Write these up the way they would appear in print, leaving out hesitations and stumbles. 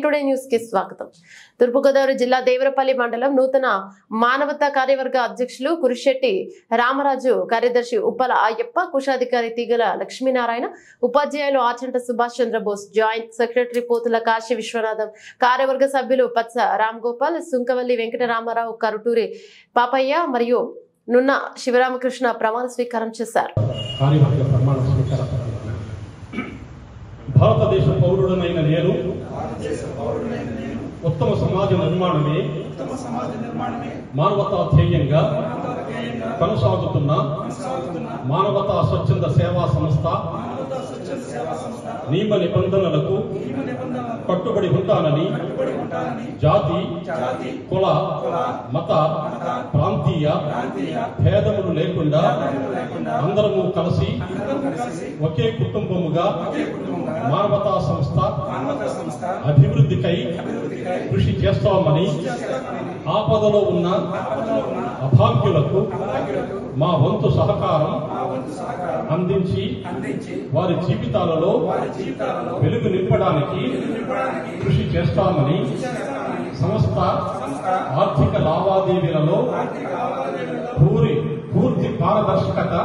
Today news కి స్వాగతం. తూర్పుగోదావరి జిల్లా దేవరపల్లి మండలం నూతన మానవతా కార్యవర్గ అధ్యక్షులు కురిశెట్టి రామరాజు, కార్యదర్శి ఉప్పల అయ్యప్ప, కోశాధికారి తీగల లక్ష్మీనారాయణ, ఉపాధ్యాయులు ఆచంట సుభాష్ చంద్రబోస్, జాయింట్ సెక్రటరీ పోతుల కాశీ విశ్వనాథం, కార్యవర్గ సభ్యులు పత్స రామ్ గోపాల్, సుంకవల్లి వెంకటరామారావు, కరుటూరి పాపయ్య మరియు నున్న శివరామకృష్ణ ప్రమాణ స్వీకారం చేశారు. భారతదేశ పౌరుడనైన నేను ఉత్తమ సమాజ నిర్మాణమే మానవతా ధ్యేయంగా కొనసాగుతున్న మానవతా స్వచ్ఛంద సేవా సంస్థ నియమ నిబంధనలకు కట్టుబడి ఉంటానని జాతి, కుల, మత, ప్రాంతీయ భేదములు లేకుండా అందరము కలిసి ఒకే కుటుంబముగా మానవతా సంస్థ అభివృద్ధికై కృషి చేస్తామని, ఆపదలో ఉన్న అభాగ్యులకు మా వంతు సహకారం అందించి వారి జీవితాలలో వెలుగు నింపడానికి కృషి చేస్తామని, సంస్థ ఆర్థిక లావాదేవీలలో పూర్తి పారదర్శకత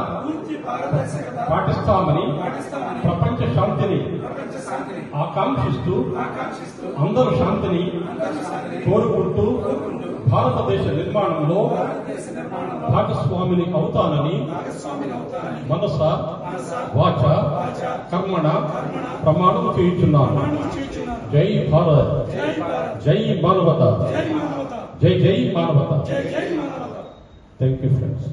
పాటిస్తామని, ప్రపంచ శాంతిని ఆకాంక్షిస్తూ అందరూ శాంతిని కోరుకుంటూ భారతదేశ నిర్మాణంలో భాగస్వామిని అవుతానని మనస వాచ కర్మణ ప్రమాణం చేయుచున్నాను. జై భారత్, జై మానవత, జై జై మానవత. Thank you friends.